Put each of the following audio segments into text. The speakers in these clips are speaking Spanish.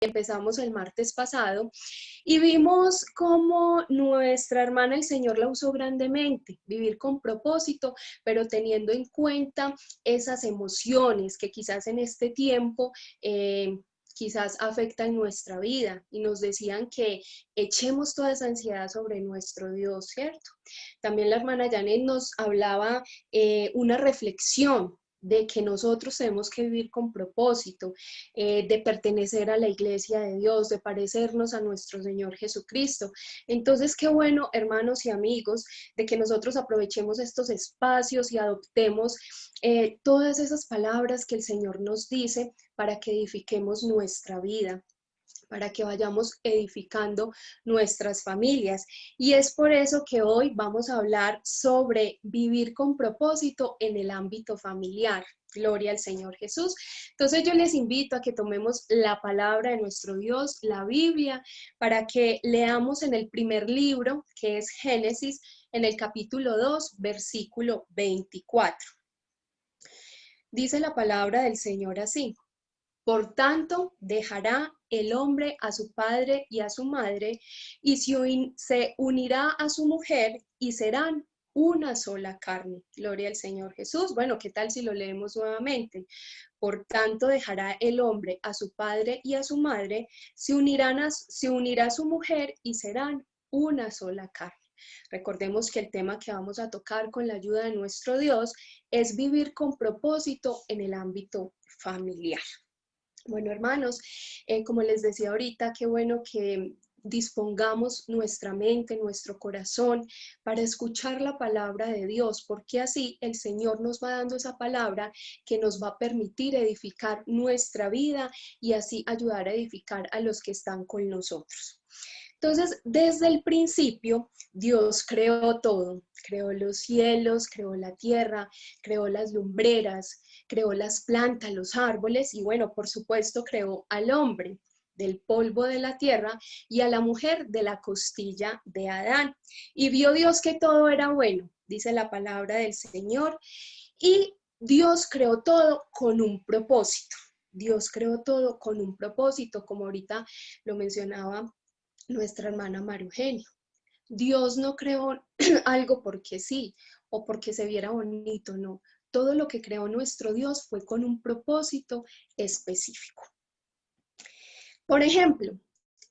empezamos el martes pasado, y vimos cómo nuestra hermana el Señor la usó grandemente, vivir con propósito, pero teniendo en cuenta esas emociones que quizás en este tiempo quizás afectan nuestra vida, y nos decían que echemos toda esa ansiedad sobre nuestro Dios, ¿cierto? También la hermana Janet nos hablaba una reflexión de que nosotros tenemos que vivir con propósito, de pertenecer a la iglesia de Dios, de parecernos a nuestro Señor Jesucristo. Entonces, qué bueno, hermanos y amigos, de que nosotros aprovechemos estos espacios y adoptemos todas esas palabras que el Señor nos dice para que edifiquemos nuestra vida, para que vayamos edificando nuestras familias. Y es por eso que hoy vamos a hablar sobre vivir con propósito en el ámbito familiar. Gloria al Señor Jesús. Entonces yo les invito a que tomemos la palabra de nuestro Dios, la Biblia, para que leamos en el primer libro, que es Génesis, en el capítulo 2, versículo 24. Dice la palabra del Señor así: por tanto, dejará el hombre a su padre y a su madre, y se unirá a su mujer, y serán una sola carne. Gloria al Señor Jesús. Bueno, ¿qué tal si lo leemos nuevamente? Por tanto, dejará el hombre a su padre y a su madre, se unirá a su mujer, y serán una sola carne. Recordemos que el tema que vamos a tocar con la ayuda de nuestro Dios es vivir con propósito en el ámbito familiar. Bueno, hermanos, como les decía ahorita, qué bueno que dispongamos nuestra mente, nuestro corazón para escuchar la palabra de Dios, porque así el Señor nos va dando esa palabra que nos va a permitir edificar nuestra vida y así ayudar a edificar a los que están con nosotros. Entonces, desde el principio, Dios creó todo. Creó los cielos, creó la tierra, creó las lumbreras, creó las plantas, los árboles y bueno, por supuesto, creó al hombre del polvo de la tierra y a la mujer de la costilla de Adán. Y vio Dios que todo era bueno, dice la palabra del Señor, y Dios creó todo con un propósito. Dios creó todo con un propósito, como ahorita lo mencionaba nuestra hermana María Eugenia. Dios no creó algo porque sí o porque se viera bonito, no. Todo lo que creó nuestro Dios fue con un propósito específico. Por ejemplo,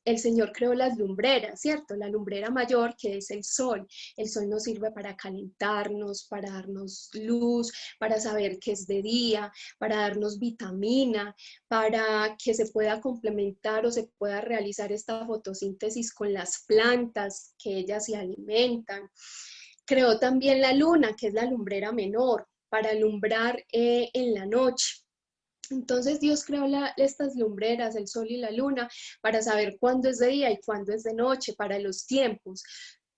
el Señor creó las lumbreras, ¿cierto? La lumbrera mayor, que es el sol. El sol nos sirve para calentarnos, para darnos luz, para saber que es de día, para darnos vitamina, para que se pueda complementar o se pueda realizar esta fotosíntesis con las plantas, que ellas se alimentan. Creó también la luna, que es la lumbrera menor, para alumbrar en la noche. Entonces Dios creó estas lumbreras, el sol y la luna, para saber cuándo es de día y cuándo es de noche, para los tiempos.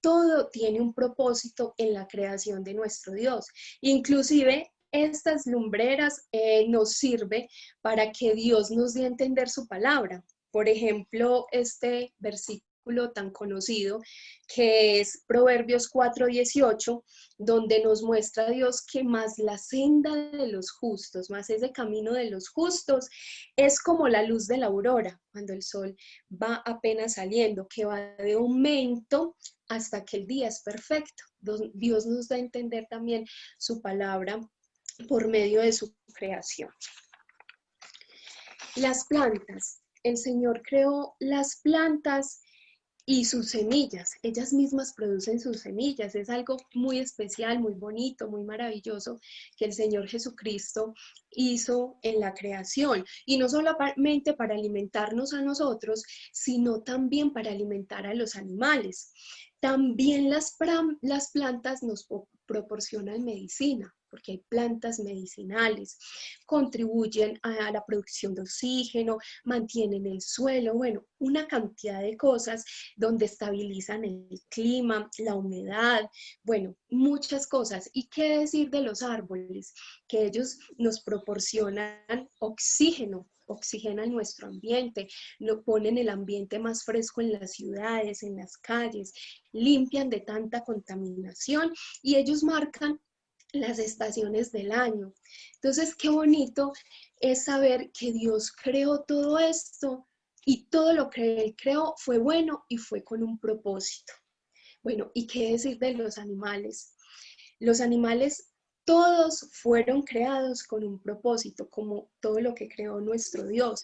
Todo tiene un propósito en la creación de nuestro Dios. Inclusive estas lumbreras nos sirve para que Dios nos dé a entender su palabra. Por ejemplo, este versículo tan conocido que es Proverbios 4:18, donde nos muestra Dios que más la senda de los justos, más ese camino de los justos, es como la luz de la aurora, cuando el sol va apenas saliendo, que va de aumento hasta que el día es perfecto. Dios nos da a entender también su palabra por medio de su creación. Las plantas. El Señor creó las plantas y sus semillas, ellas mismas producen sus semillas. Es algo muy especial, muy bonito, muy maravilloso que el Señor Jesucristo hizo en la creación. Y no solamente para alimentarnos a nosotros, sino también para alimentar a los animales. También las plantas nos proporcionan medicina, porque hay plantas medicinales, contribuyen a la producción de oxígeno, mantienen el suelo, bueno, una cantidad de cosas donde estabilizan el clima, la humedad, bueno, muchas cosas. ¿Y qué decir de los árboles? Que ellos nos proporcionan oxígeno, oxigenan nuestro ambiente, lo ponen el ambiente más fresco en las ciudades, en las calles, limpian de tanta contaminación y ellos marcan las estaciones del año. Entonces, qué bonito es saber que Dios creó todo esto y todo lo que Él creó fue bueno y fue con un propósito. Bueno, ¿y qué decir de los animales? Los animales todos fueron creados con un propósito, como todo lo que creó nuestro Dios.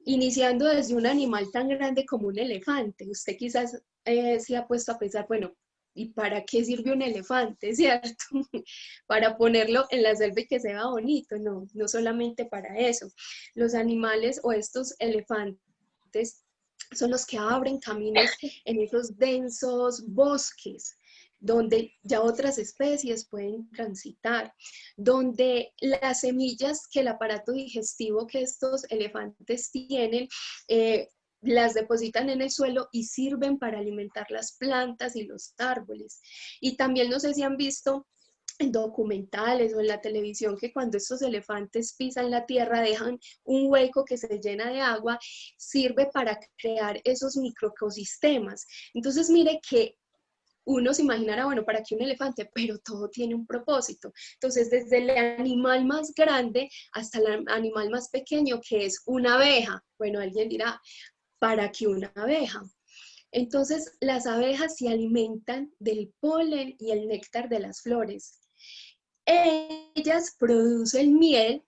Iniciando desde un animal tan grande como un elefante. Usted quizás se ha puesto a pensar, bueno, ¿y para qué sirve un elefante, cierto? Para ponerlo en la selva y que se vea bonito. No, no solamente para eso. Los animales o estos elefantes son los que abren caminos en esos densos bosques donde ya otras especies pueden transitar, donde las semillas que el aparato digestivo que estos elefantes tienen, las depositan en el suelo y sirven para alimentar las plantas y los árboles. Y también no sé si han visto en documentales o en la televisión que cuando estos elefantes pisan la tierra dejan un hueco que se llena de agua, sirve para crear esos microecosistemas. Entonces mire que uno se imaginará, bueno, ¿para qué un elefante? Pero todo tiene un propósito. Entonces, desde el animal más grande hasta el animal más pequeño, que es una abeja. Bueno, alguien dirá, ¿para qué una abeja? Entonces, las abejas se alimentan del polen y el néctar de las flores. Ellas produce el miel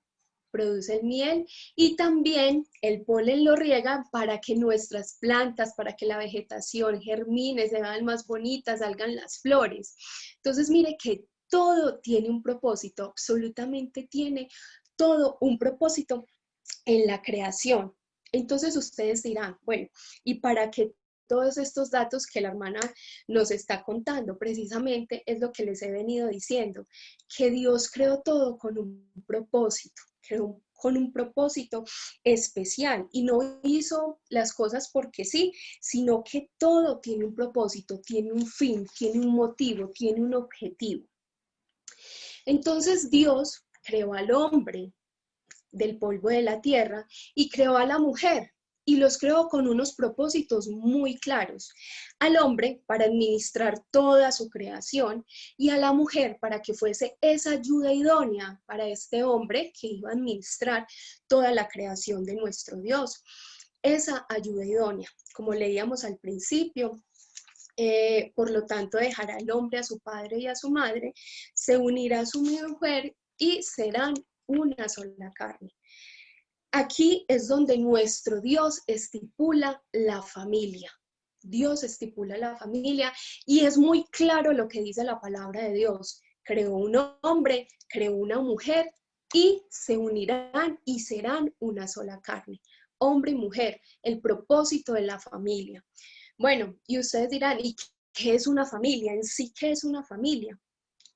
y también el polen lo riega para que nuestras plantas, para que la vegetación germine, se vean más bonitas, salgan las flores. Entonces, mire que todo tiene un propósito, absolutamente tiene todo un propósito en la creación. Entonces ustedes dirán, bueno, ¿y para qué todos estos datos que la hermana nos está contando? Precisamente es lo que les he venido diciendo, que Dios creó todo con un propósito, creó con un propósito especial y no hizo las cosas porque sí, sino que todo tiene un propósito, tiene un fin, tiene un motivo, tiene un objetivo. Entonces Dios creó al hombre del polvo de la tierra y creó a la mujer y los creó con unos propósitos muy claros. Al hombre para administrar toda su creación y a la mujer para que fuese esa ayuda idónea para este hombre que iba a administrar toda la creación de nuestro Dios. Esa ayuda idónea, como leíamos al principio, por lo tanto dejará el hombre a su padre y a su madre, se unirá a su mujer y serán una sola carne. Aquí es donde nuestro Dios estipula la familia. Dios estipula la familia y es muy claro lo que dice la palabra de Dios. Creó un hombre, creó una mujer y se unirán y serán una sola carne. Hombre y mujer, el propósito de la familia. Bueno, y ustedes dirán, ¿y qué es una familia? En sí, ¿qué es una familia?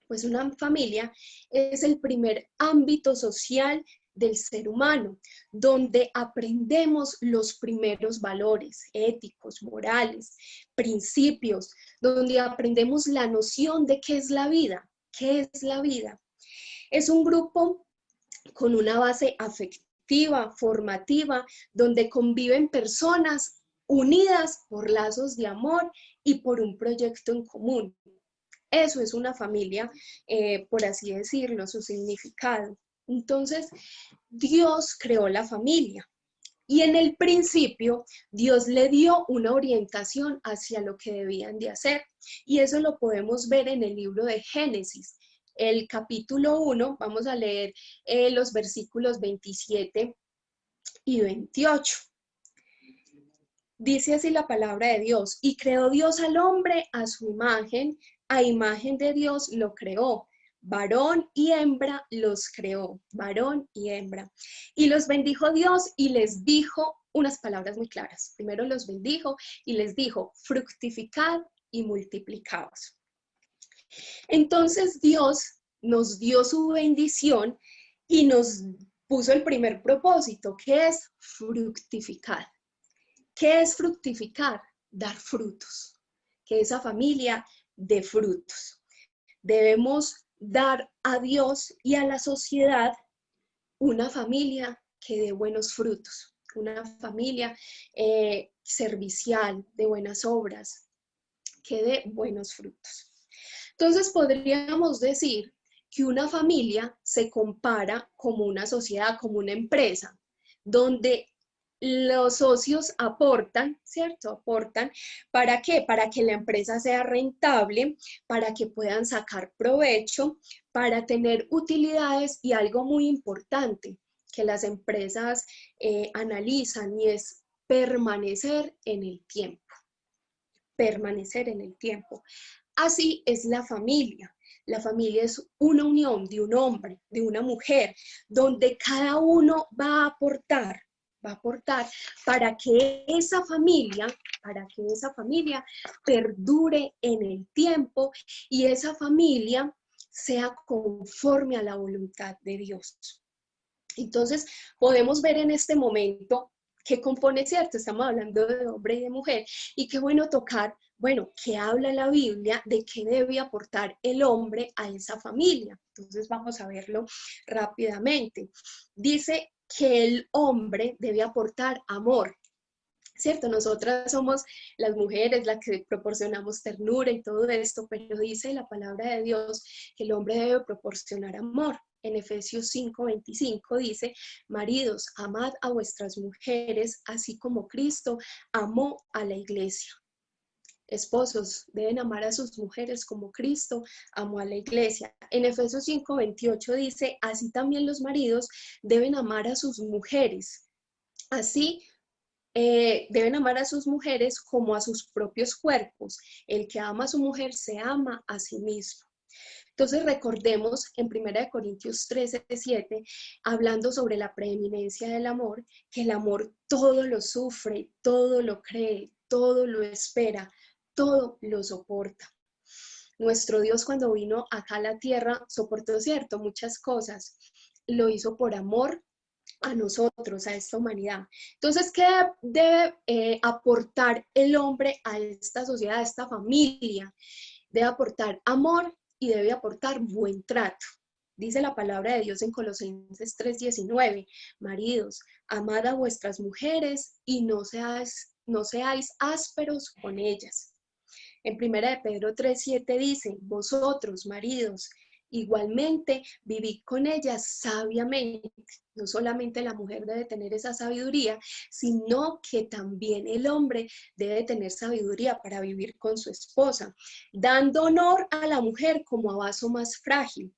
Pues una familia es el primer ámbito social del ser humano, donde aprendemos los primeros valores éticos, morales, principios, donde aprendemos la noción de qué es la vida. ¿Qué es la vida? Es un grupo con una base afectiva, formativa, donde conviven personas unidas por lazos de amor y por un proyecto en común. Eso es una familia, por así decirlo, su significado. Entonces, Dios creó la familia y en el principio Dios le dio una orientación hacia lo que debían de hacer. Y eso lo podemos ver en el libro de Génesis. El capítulo 1, vamos a leer los versículos 27 y 28. Dice así la palabra de Dios, y creó Dios al hombre a su imagen, a imagen de Dios lo creó, varón y hembra los creó, varón y hembra. Y los bendijo Dios y les dijo unas palabras muy claras. Primero los bendijo y les dijo, fructificad y multiplicaos. Entonces Dios nos dio su bendición y nos puso el primer propósito, que es fructificar. ¿Qué es fructificar? Dar frutos, que esa familia dé frutos. Debemos dar a Dios y a la sociedad una familia que dé buenos frutos, una familia servicial, de buenas obras, que dé buenos frutos. Entonces podríamos decir que una familia se compara como una sociedad, como una empresa, donde los socios aportan, ¿cierto? Aportan, ¿para qué? Para que la empresa sea rentable, para que puedan sacar provecho, para tener utilidades y algo muy importante que las empresas analizan y es permanecer en el tiempo, permanecer en el tiempo. Así es la familia. La familia es una unión de un hombre, de una mujer, donde cada uno va a aportar para que esa familia perdure en el tiempo y esa familia sea conforme a la voluntad de Dios. Entonces, podemos ver en este momento qué compone, ¿cierto? Estamos hablando de hombre y de mujer, y qué bueno tocar, bueno, qué habla la Biblia de qué debe aportar el hombre a esa familia. Entonces, vamos a verlo rápidamente. Dice que el hombre debe aportar amor, ¿cierto? Nosotras somos las mujeres las que proporcionamos ternura y todo esto, pero dice la palabra de Dios que el hombre debe proporcionar amor. En Efesios 5:25 dice, maridos, amad a vuestras mujeres, así como Cristo amó a la iglesia. Esposos deben amar a sus mujeres como Cristo amó a la iglesia. En Efesios 5:28 dice, así también los maridos deben amar a sus mujeres. Así deben amar a sus mujeres como a sus propios cuerpos. El que ama a su mujer se ama a sí mismo. Entonces recordemos en 1 Corintios 13:7, hablando sobre la preeminencia del amor, que el amor todo lo sufre, todo lo cree, todo lo espera, todo lo soporta. Nuestro Dios cuando vino acá a la tierra soportó, cierto, muchas cosas. Lo hizo por amor a nosotros, a esta humanidad. Entonces, ¿qué debe aportar el hombre a esta sociedad, a esta familia? Debe aportar amor y debe aportar buen trato. Dice la palabra de Dios en Colosenses 3:19, maridos, amad a vuestras mujeres y no seáis ásperos con ellas. En 1 Pedro 3:7 dice, vosotros, maridos, igualmente vivid con ellas sabiamente. No solamente la mujer debe tener esa sabiduría, sino que también el hombre debe tener sabiduría para vivir con su esposa, dando honor a la mujer como a vaso más frágil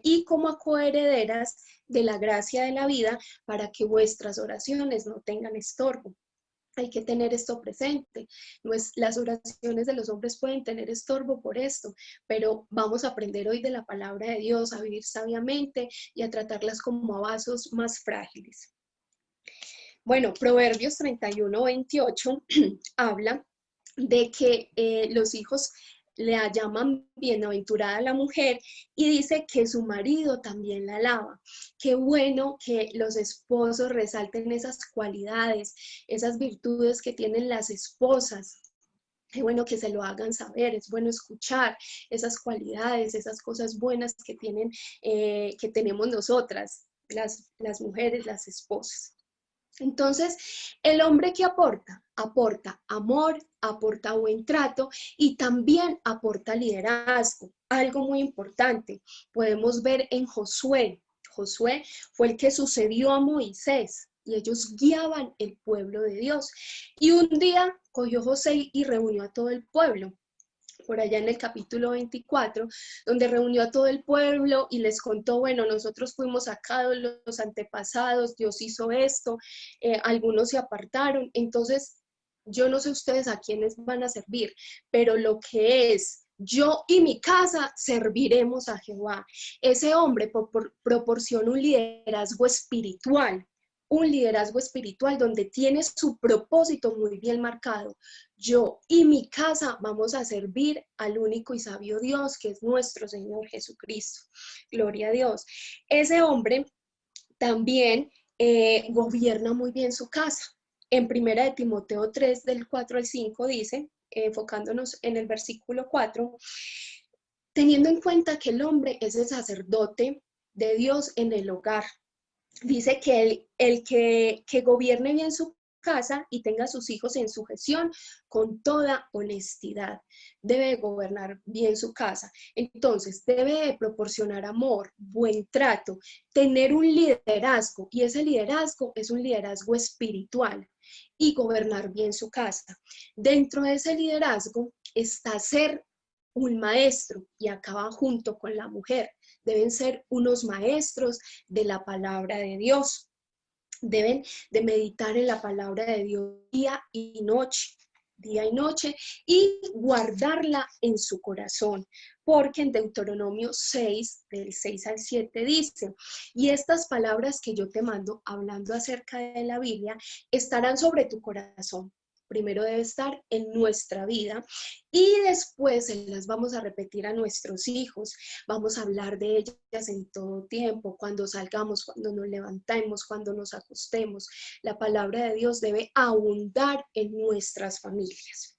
y como a coherederas de la gracia de la vida para que vuestras oraciones no tengan estorbo. Hay que tener esto presente. Las oraciones de los hombres pueden tener estorbo por esto, pero vamos a aprender hoy de la palabra de Dios, a vivir sabiamente y a tratarlas como a vasos más frágiles. Bueno, Proverbios 31:28 habla de que los hijos le llaman bienaventurada a la mujer y dice que su marido también la alaba. Qué bueno que los esposos resalten esas cualidades, esas virtudes que tienen las esposas. Qué bueno que se lo hagan saber, es bueno escuchar esas cualidades, esas cosas buenas que que tenemos nosotras, las mujeres, las esposas. Entonces, el hombre que aporta amor, aporta buen trato y también aporta liderazgo. Algo muy importante, podemos ver en Josué. Josué fue el que sucedió a Moisés y ellos guiaban el pueblo de Dios. Y un día cogió José y reunió a todo el pueblo por allá en el capítulo 24, donde reunió a todo el pueblo y les contó, bueno, nosotros fuimos sacados los antepasados, Dios hizo esto, algunos se apartaron, entonces yo no sé ustedes a quiénes van a servir, pero lo que es yo y mi casa serviremos a Jehová. Ese hombre proporciona un liderazgo espiritual donde tiene su propósito muy bien marcado. Yo y mi casa vamos a servir al único y sabio Dios, que es nuestro Señor Jesucristo. Gloria a Dios. Ese hombre también gobierna muy bien su casa. En 1 Timoteo 3, del 4 al 5 dice, enfocándonos en el versículo 4, teniendo en cuenta que el hombre es el sacerdote de Dios en el hogar. Dice que el que gobierne bien su casa y tenga a sus hijos en sujeción con toda honestidad. Debe gobernar bien su casa. Entonces, debe de proporcionar amor, buen trato, tener un liderazgo, y ese liderazgo es un liderazgo espiritual, y gobernar bien su casa. Dentro de ese liderazgo está ser un maestro, y acaba junto con la mujer. Deben ser unos maestros de la palabra de Dios. Deben de meditar en la palabra de Dios día y noche, y guardarla en su corazón, porque en Deuteronomio 6, del 6 al 7 dice: y estas palabras que yo te mando, hablando acerca de la Biblia, estarán sobre tu corazón. Primero debe estar en nuestra vida, y después se las vamos a repetir a nuestros hijos. Vamos a hablar de ellas en todo tiempo, cuando salgamos, cuando nos levantemos, cuando nos acostemos. La palabra de Dios debe abundar en nuestras familias.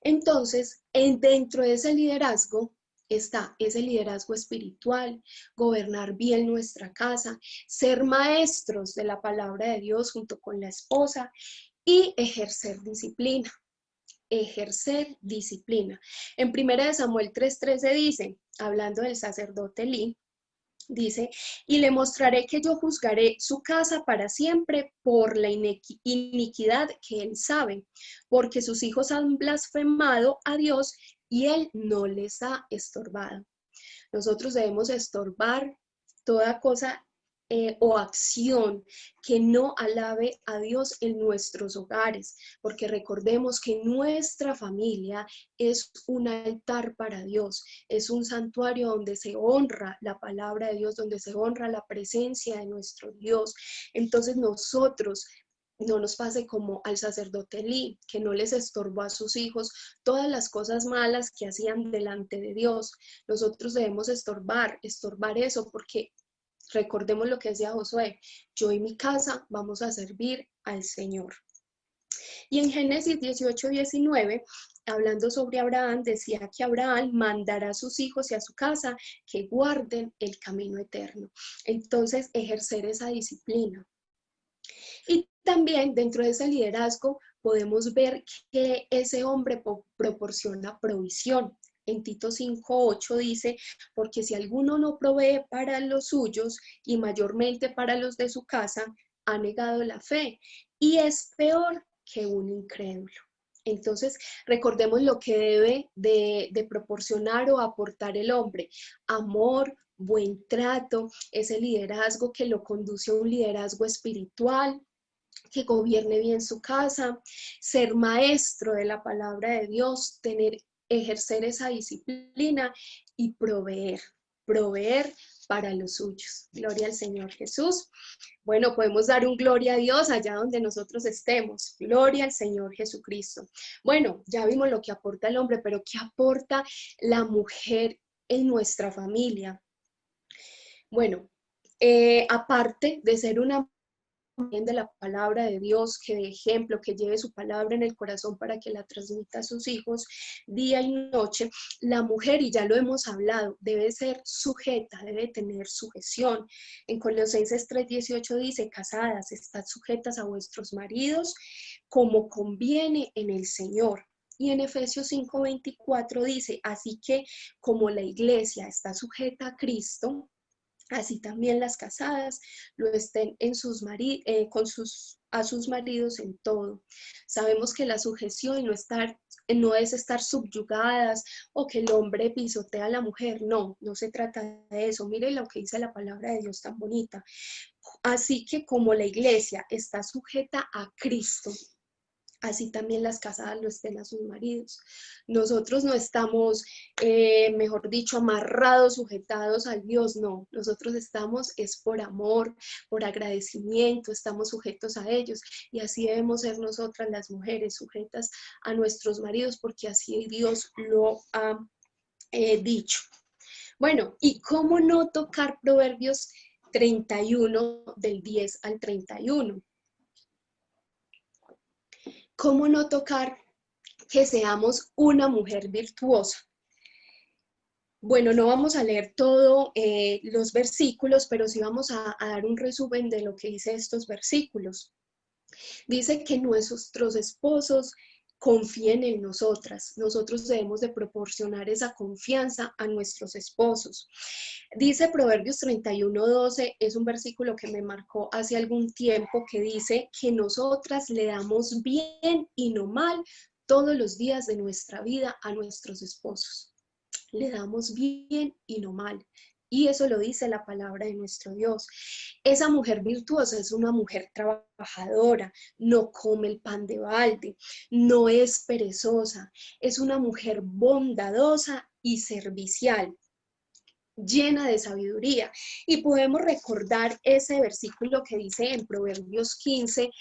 Entonces, dentro de ese liderazgo está ese liderazgo espiritual, gobernar bien nuestra casa, ser maestros de la palabra de Dios junto con la esposa, y ejercer disciplina. Ejercer disciplina. En 1 Samuel 3:13 dice, hablando del sacerdote Elí, dice: y le mostraré que yo juzgaré su casa para siempre por la iniquidad que él sabe, porque sus hijos han blasfemado a Dios y él no les ha estorbado. Nosotros debemos estorbar toda cosa o acción que no alabe a Dios en nuestros hogares, porque recordemos que nuestra familia es un altar para Dios, es un santuario donde se honra la palabra de Dios, donde se honra la presencia de nuestro Dios. Entonces nosotros no nos pase como al sacerdote Elí, que no les estorbó a sus hijos todas las cosas malas que hacían delante de Dios. Nosotros debemos estorbar eso, porque recordemos lo que decía Josué: yo y mi casa vamos a servir al Señor. Y en Génesis 18:19, hablando sobre Abraham, decía que Abraham mandará a sus hijos y a su casa que guarden el camino eterno. Entonces, ejercer esa disciplina. Y también dentro de ese liderazgo podemos ver que ese hombre proporciona provisión. En Tito 5:8 dice: porque si alguno no provee para los suyos, y mayormente para los de su casa, ha negado la fe y es peor que un incrédulo. Entonces, recordemos lo que debe de proporcionar o aportar el hombre: amor, buen trato, ese liderazgo que lo conduce a un liderazgo espiritual, que gobierne bien su casa, ser maestro de la palabra de Dios, ejercer esa disciplina y proveer para los suyos. Gloria al Señor Jesús. Bueno, podemos dar un gloria a Dios allá donde nosotros estemos. Gloria al Señor Jesucristo. Bueno, ya vimos lo que aporta el hombre, pero ¿qué aporta la mujer en nuestra familia? Bueno, aparte de ser una de la palabra de Dios, que de ejemplo, que lleve su palabra en el corazón para que la transmita a sus hijos día y noche, la mujer, y ya lo hemos hablado, debe ser sujeta, debe tener sujeción. En Colosenses 3:18 dice: casadas, estad sujetas a vuestros maridos como conviene en el Señor. Y en Efesios 5:24 dice: así que como la iglesia está sujeta a Cristo, así también las casadas lo estén a sus maridos en todo. Sabemos que la sujeción no es estar subyugadas, o que el hombre pisotea a la mujer. No, no se trata de eso. Mire lo que dice la palabra de Dios tan bonita. Así que como la iglesia está sujeta a Cristo, así también las casadas lo estén a sus maridos. Nosotros no estamos, mejor dicho, amarrados, sujetados al Dios, no. Nosotros estamos, es por amor, por agradecimiento, estamos sujetos a ellos. Y así debemos ser nosotras las mujeres, sujetas a nuestros maridos, porque así Dios lo ha dicho. Bueno, ¿y cómo no tocar Proverbios 31 del 10 al 31? ¿Cómo no tocar que seamos una mujer virtuosa? Bueno, no vamos a leer todos los versículos, pero sí vamos a dar un resumen de lo que dice estos versículos. Dice que nuestros esposos confíen en nosotras. Nosotros debemos de proporcionar esa confianza a nuestros esposos. Dice Proverbios 31:12, es un versículo que me marcó hace algún tiempo, que dice que nosotras le damos bien y no mal todos los días de nuestra vida a nuestros esposos. Le damos bien y no mal. Y eso lo dice la palabra de nuestro Dios. Esa mujer virtuosa es una mujer trabajadora, no come el pan de balde, no es perezosa, es una mujer bondadosa y servicial, llena de sabiduría. Y podemos recordar ese versículo que dice en Proverbios 15,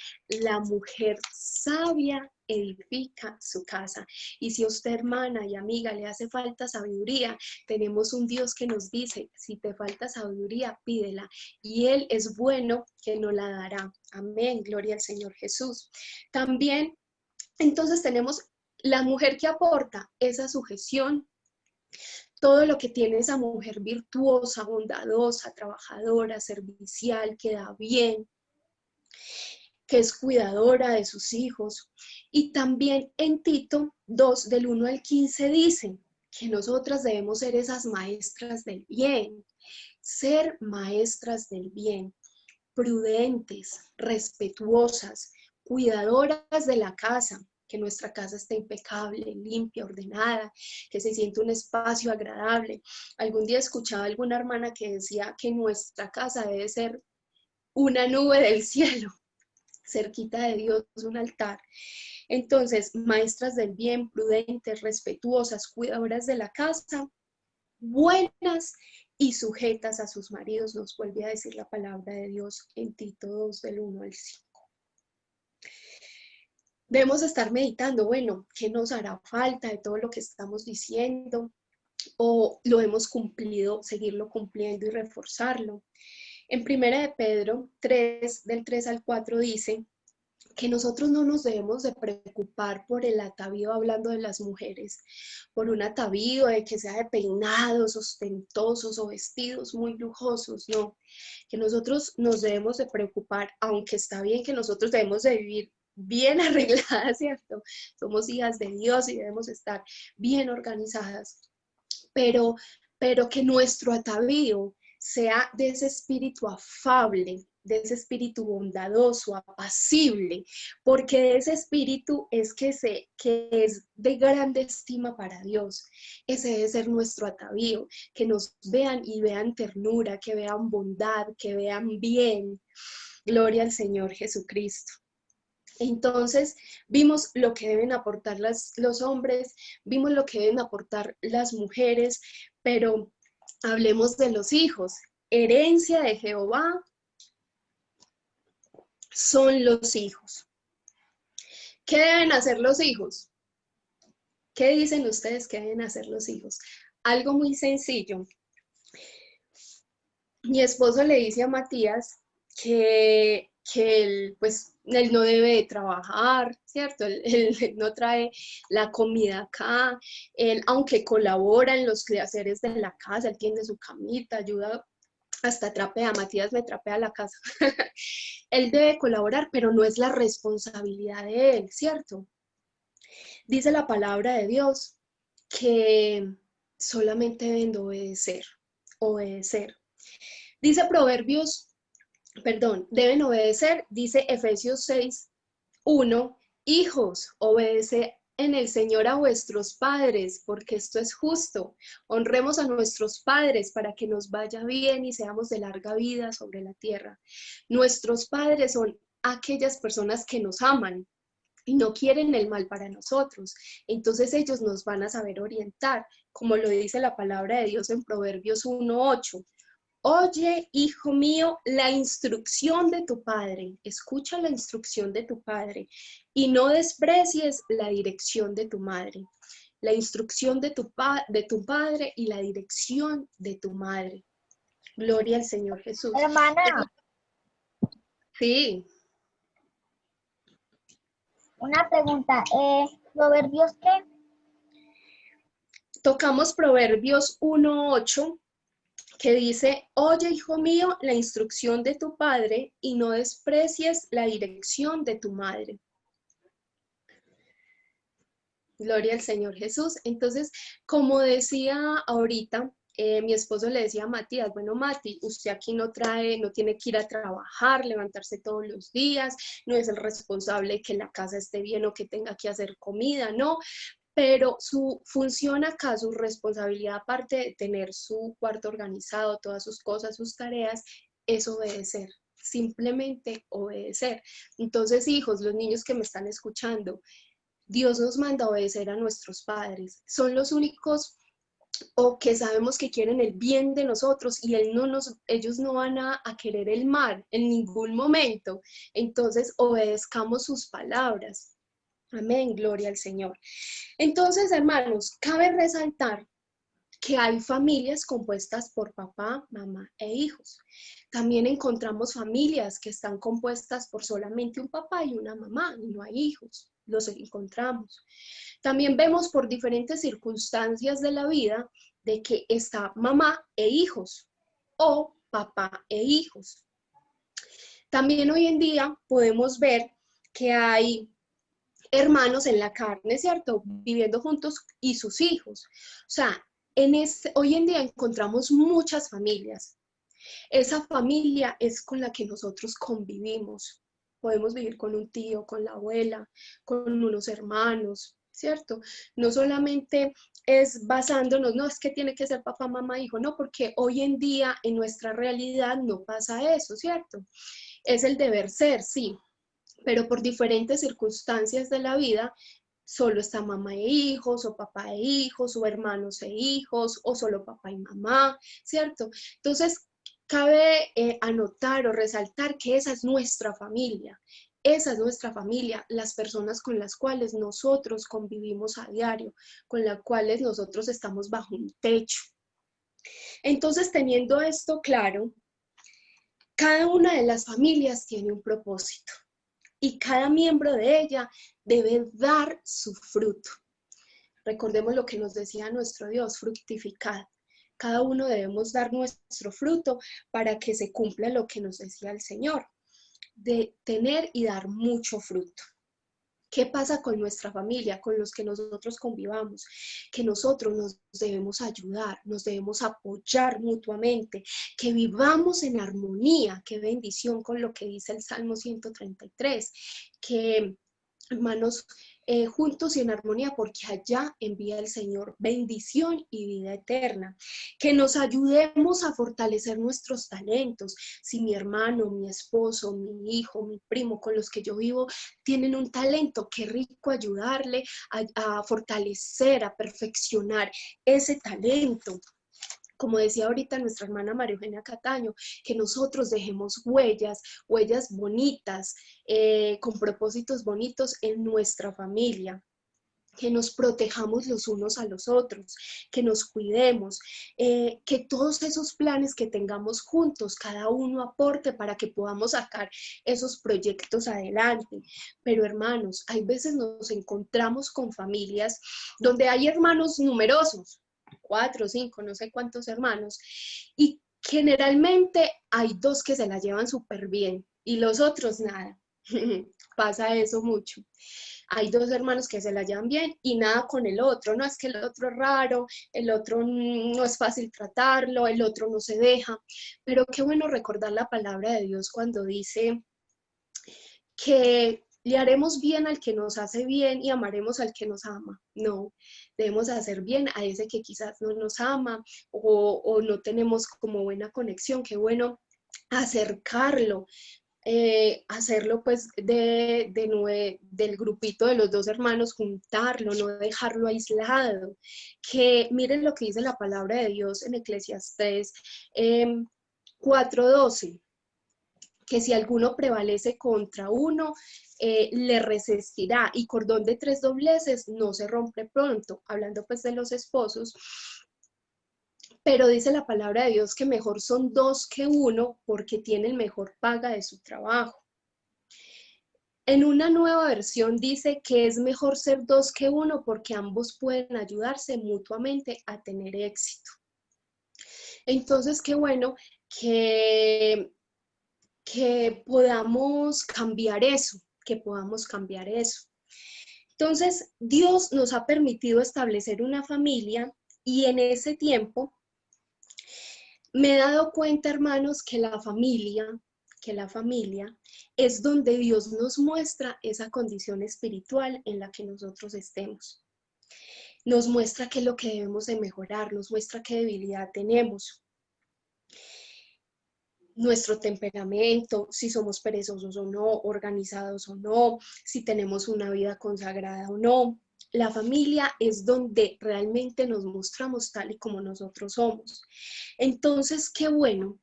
la mujer sabia edifica su casa. Y si a usted, hermana y amiga, le hace falta sabiduría, tenemos un Dios que nos dice, si te falta sabiduría, pídela, y Él es bueno que nos la dará. Amén, gloria al Señor Jesús. También, entonces tenemos la mujer que aporta esa sujeción, todo lo que tiene esa mujer virtuosa, bondadosa, trabajadora, servicial, que da bien, que es cuidadora de sus hijos. Y también en Tito 2, del 1 al 15, dice que nosotras debemos ser esas maestras del bien, ser maestras del bien, prudentes, respetuosas, cuidadoras de la casa, que nuestra casa esté impecable, limpia, ordenada, que se sienta un espacio agradable. Algún día escuchaba a alguna hermana que decía que nuestra casa debe ser una nube del cielo, cerquita de Dios, un altar. Entonces, maestras del bien, prudentes, respetuosas, cuidadoras de la casa, buenas y sujetas a sus maridos, nos vuelve a decir la palabra de Dios en Tito 2, del 1 al 5. Debemos estar meditando, bueno, ¿qué nos hará falta de todo lo que estamos diciendo? ¿O lo hemos cumplido, seguirlo cumpliendo y reforzarlo? En 1 de Pedro 3, del 3 al 4 dice que nosotros no nos debemos de preocupar por el atavío, hablando de las mujeres, por un atavío de que sea de peinados ostentosos o vestidos muy lujosos, no, que nosotros nos debemos de preocupar, aunque está bien que nosotros debemos de vivir bien arregladas, ¿cierto? Somos hijas de Dios y debemos estar bien organizadas, pero, pero que nuestro atavío sea de ese espíritu afable, de ese espíritu bondadoso, apacible, porque de ese espíritu es que es de grande estima para Dios. Ese debe ser nuestro atavío, que nos vean y vean ternura, que vean bondad, que vean bien. Gloria al Señor Jesucristo. Entonces, vimos lo que deben aportar los hombres, vimos lo que deben aportar las mujeres, pero hablemos de los hijos. Herencia de Jehová son los hijos. ¿Qué deben hacer los hijos? ¿Qué dicen ustedes que deben hacer los hijos? Algo muy sencillo. Mi esposo le dice a Matías que él, pues, él no debe de trabajar, ¿cierto? Él no trae la comida acá, él, aunque colabora en los quehaceres de la casa, él tiene su camita, ayuda, hasta trapea, Matías me trapea la casa. Él debe colaborar, pero no es la responsabilidad de él, ¿cierto? Dice la palabra de Dios que solamente deben de obedecer, obedecer. Dice Proverbios, perdón, deben obedecer, dice Efesios 6, 1, hijos, obedeced en el Señor a vuestros padres, porque esto es justo. Honremos a nuestros padres para que nos vaya bien y seamos de larga vida sobre la tierra. Nuestros padres son aquellas personas que nos aman y no quieren el mal para nosotros. Entonces ellos nos van a saber orientar, como lo dice la palabra de Dios en Proverbios 1:8. Oye, hijo mío, la instrucción de tu padre, escucha la instrucción de tu padre y no desprecies la dirección de tu madre. La instrucción de tu padre y la dirección de tu madre. Gloria al Señor Jesús. Hermana, Sí, una pregunta. ¿Proverbios qué? tocamos Proverbios 1:8 que dice, oye, hijo mío, la instrucción de tu padre y no desprecies la dirección de tu madre. Gloria al Señor Jesús. Entonces, como decía ahorita, mi esposo le decía a Matías, bueno, Mati, usted aquí no tiene que ir a trabajar, levantarse todos los días, no es el responsable que la casa esté bien o que tenga que hacer comida, no, pero su función acá, su responsabilidad, aparte de tener su cuarto organizado, todas sus cosas, sus tareas, es obedecer, simplemente obedecer. Entonces, hijos, los niños que me están escuchando, Dios nos manda a obedecer a nuestros padres. Son los únicos o que sabemos que quieren el bien de nosotros y ellos no van a querer el mal en ningún momento. Entonces, obedezcamos sus palabras. Amén, gloria al Señor. Entonces, hermanos, cabe resaltar que hay familias compuestas por papá, mamá e hijos. También encontramos familias que están compuestas por solamente un papá y una mamá, y no hay hijos. Los encontramos. También vemos por diferentes circunstancias de la vida de que está mamá e hijos o papá e hijos. También hoy en día podemos ver que hay hermanos en la carne, ¿cierto? Viviendo juntos y sus hijos. O sea, hoy en día encontramos muchas familias. Esa familia es con la que nosotros convivimos. Podemos vivir con un tío, con la abuela, con unos hermanos, ¿cierto? No solamente es basándonos, no es que tiene que ser papá, mamá, hijo, no, porque hoy en día en nuestra realidad no pasa eso, ¿cierto? Es el deber ser, sí, pero por diferentes circunstancias de la vida, solo está mamá e hijos, o papá e hijos, o hermanos e hijos, o solo papá y mamá, ¿cierto? Entonces, cabe anotar o resaltar que esa es nuestra familia. Esa es nuestra familia, las personas con las cuales nosotros convivimos a diario, con las cuales nosotros estamos bajo un techo. Entonces, teniendo esto claro, cada una de las familias tiene un propósito y cada miembro de ella debe dar su fruto. Recordemos lo que nos decía nuestro Dios, fructificad. Cada uno debemos dar nuestro fruto para que se cumpla lo que nos decía el Señor, de tener y dar mucho fruto. ¿Qué pasa con nuestra familia, con los que nosotros convivamos? Que nosotros nos debemos ayudar, nos debemos apoyar mutuamente, que vivamos en armonía, qué bendición con lo que dice el Salmo 133, que hermanos, juntos y en armonía, porque allá envía el Señor bendición y vida eterna. Que nos ayudemos a fortalecer nuestros talentos. Si mi hermano, mi esposo, mi hijo, mi primo, con los que yo vivo, tienen un talento, qué rico ayudarle a fortalecer, a perfeccionar ese talento. Como decía ahorita nuestra hermana María Eugenia Cataño, que nosotros dejemos huellas bonitas, con propósitos bonitos en nuestra familia, que nos protejamos los unos a los otros, que nos cuidemos, que todos esos planes que tengamos juntos, cada uno aporte para que podamos sacar esos proyectos adelante. Pero hermanos, hay veces nos encontramos con familias donde hay hermanos numerosos, 4, 5, no sé cuántos hermanos, y generalmente hay dos que se la llevan súper bien y los otros nada. Pasa eso mucho. Hay dos hermanos que se la llevan bien y nada con el otro, no es que el otro es raro, el otro no es fácil tratarlo, el otro no se deja, pero qué bueno recordar la palabra de Dios cuando dice que le haremos bien al que nos hace bien y amaremos al que nos ama. No, debemos hacer bien a ese que quizás no nos ama o no tenemos como buena conexión. Qué bueno acercarlo, hacerlo pues del grupito de los dos hermanos, juntarlo, no dejarlo aislado. Que miren lo que dice la palabra de Dios en Eclesiastés 4:12, que si alguno prevalece contra uno, le resistirá, y cordón de 3 dobleces no se rompe pronto, hablando pues de los esposos. Pero dice la palabra de Dios que mejor son dos que uno porque tienen mejor paga de su trabajo. En una nueva versión dice que es mejor ser dos que uno porque ambos pueden ayudarse mutuamente a tener éxito. Entonces, qué bueno que, que podamos cambiar eso, que podamos cambiar eso. Entonces, Dios nos ha permitido establecer una familia y en ese tiempo me he dado cuenta, hermanos, que la familia es donde Dios nos muestra esa condición espiritual en la que nosotros estemos. Nos muestra qué es lo que debemos de mejorar, nos muestra qué debilidad tenemos, nuestro temperamento, si somos perezosos o no, organizados o no, si tenemos una vida consagrada o no. La familia es donde realmente nos mostramos tal y como nosotros somos. Entonces, qué bueno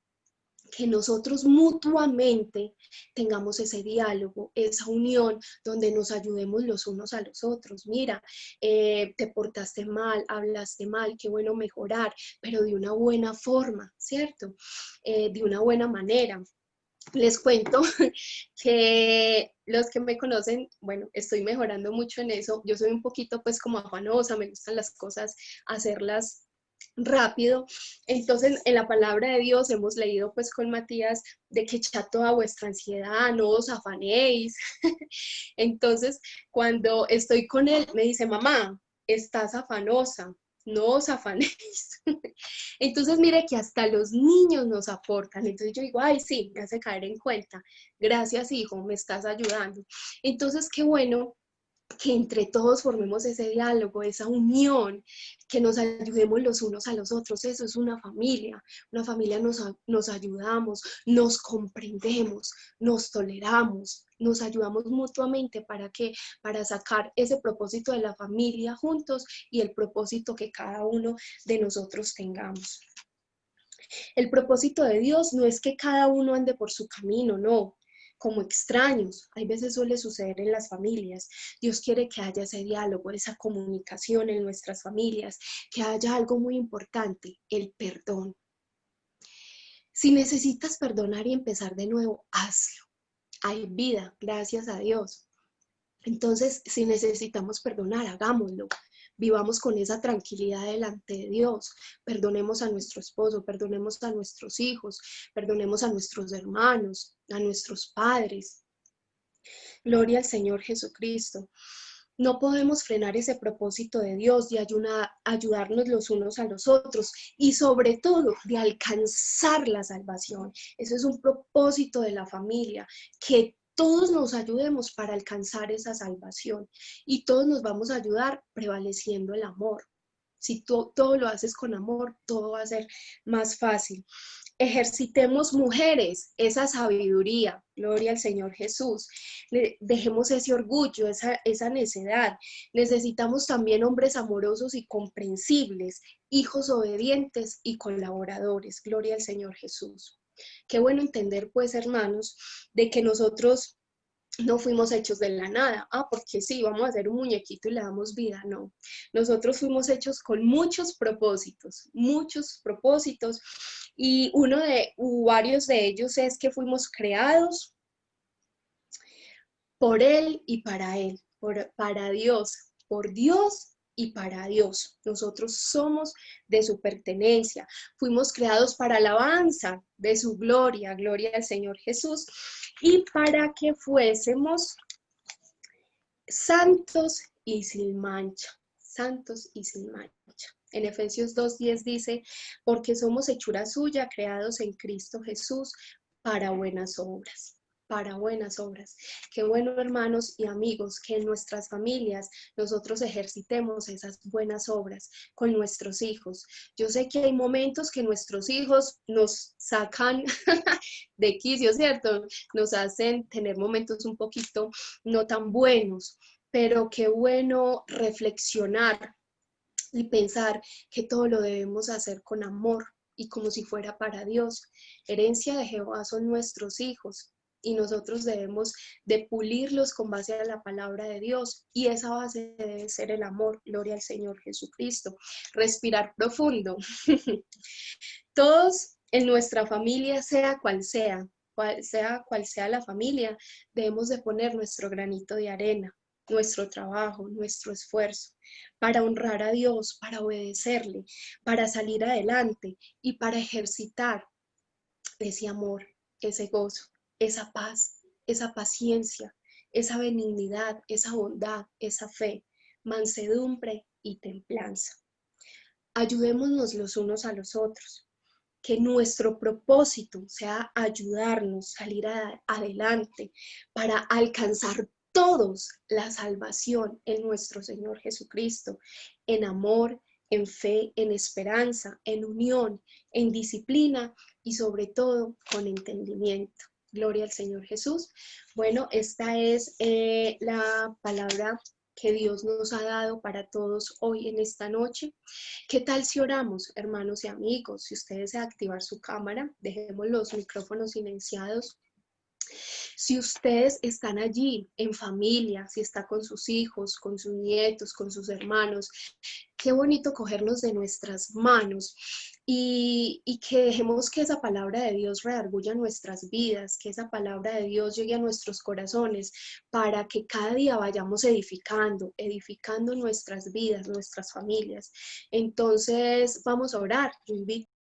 que nosotros mutuamente tengamos ese diálogo, esa unión, donde nos ayudemos los unos a los otros. Mira, te portaste mal, hablaste mal, qué bueno mejorar, pero de una buena forma, ¿cierto? De una buena manera. Les cuento que los que me conocen, bueno, estoy mejorando mucho en eso. Yo soy un poquito pues como afanosa, me gustan las cosas, hacerlas rápido. Entonces, en la palabra de Dios hemos leído pues con Matías de que echa toda vuestra ansiedad, no os afanéis. Entonces, cuando estoy con él, me dice, mamá, estás afanosa, no os afanéis. Entonces, mire que hasta los niños nos aportan. Entonces yo digo, ay, sí, me hace caer en cuenta. Gracias, hijo, me estás ayudando. Entonces, qué bueno que entre todos formemos ese diálogo, esa unión, que nos ayudemos los unos a los otros. Eso es una familia nos ayudamos, nos comprendemos, nos toleramos, nos ayudamos mutuamente para que para sacar ese propósito de la familia juntos y el propósito que cada uno de nosotros tengamos. El propósito de Dios no es que cada uno ande por su camino, no, como extraños. Hay veces suele suceder en las familias. Dios quiere que haya ese diálogo, esa comunicación en nuestras familias, que haya algo muy importante, el perdón. Si necesitas perdonar y empezar de nuevo, hazlo. Hay vida, gracias a Dios. Entonces, si necesitamos perdonar, hagámoslo. Vivamos con esa tranquilidad delante de Dios. Perdonemos a nuestro esposo, perdonemos a nuestros hijos, perdonemos a nuestros hermanos, a nuestros padres. Gloria al Señor Jesucristo. No podemos frenar ese propósito de Dios de ayudarnos los unos a los otros y sobre todo de alcanzar la salvación. Eso es un propósito de la familia, que todos nos ayudemos para alcanzar esa salvación y todos nos vamos a ayudar prevaleciendo el amor. Si tú todo lo haces con amor, todo va a ser más fácil. Ejercitemos mujeres esa sabiduría, gloria al Señor Jesús. Dejemos ese orgullo, esa necedad. Necesitamos también hombres amorosos y comprensibles, hijos obedientes y colaboradores, gloria al Señor Jesús. Qué bueno entender, pues, hermanos, de que nosotros no fuimos hechos de la nada, porque sí, vamos a hacer un muñequito y le damos vida, no. Nosotros fuimos hechos con muchos propósitos, y varios de ellos es que fuimos creados por Él y para Él, para Dios, por Dios y para Dios. Nosotros somos de su pertenencia, fuimos creados para alabanza de su gloria, gloria al Señor Jesús, y para que fuésemos santos y sin mancha, santos y sin mancha. En Efesios 2:10 dice, porque somos hechura suya, creados en Cristo Jesús para buenas obras. Para buenas obras. Qué bueno, hermanos y amigos, que en nuestras familias nosotros ejercitemos esas buenas obras con nuestros hijos. Yo sé que hay momentos que nuestros hijos nos sacan de quicio, ¿cierto? Nos hacen tener momentos un poquito no tan buenos, pero qué bueno reflexionar y pensar que todo lo debemos hacer con amor y como si fuera para Dios. Herencia de Jehová son nuestros hijos y nosotros debemos de pulirlos con base a la palabra de Dios, y esa base debe ser el amor. Gloria al Señor Jesucristo. Respirar profundo. Todos en nuestra familia, sea cual sea la familia, debemos de poner nuestro granito de arena. nuestro trabajo, nuestro esfuerzo, para honrar a Dios, para obedecerle, para salir adelante y para ejercitar ese amor, ese gozo, esa paz, esa paciencia, esa benignidad, esa bondad, esa fe, mansedumbre y templanza. Ayudémonos los unos a los otros, que nuestro propósito sea ayudarnos, salir adelante para alcanzar todos la salvación en nuestro Señor Jesucristo, en amor, en fe, en esperanza, en unión, en disciplina y sobre todo con entendimiento. Gloria al Señor Jesús. Bueno, esta es la palabra que Dios nos ha dado para todos hoy en esta noche. ¿Qué tal si oramos, hermanos y amigos? Si usted desea activar su cámara, dejemos los micrófonos silenciados. Si ustedes están allí en familia, si está con sus hijos, con sus nietos, con sus hermanos, qué bonito cogernos de nuestras manos y que dejemos que esa palabra de Dios redarguya nuestras vidas, que esa palabra de Dios llegue a nuestros corazones para que cada día vayamos edificando nuestras vidas, nuestras familias. Entonces vamos a orar. Yo invito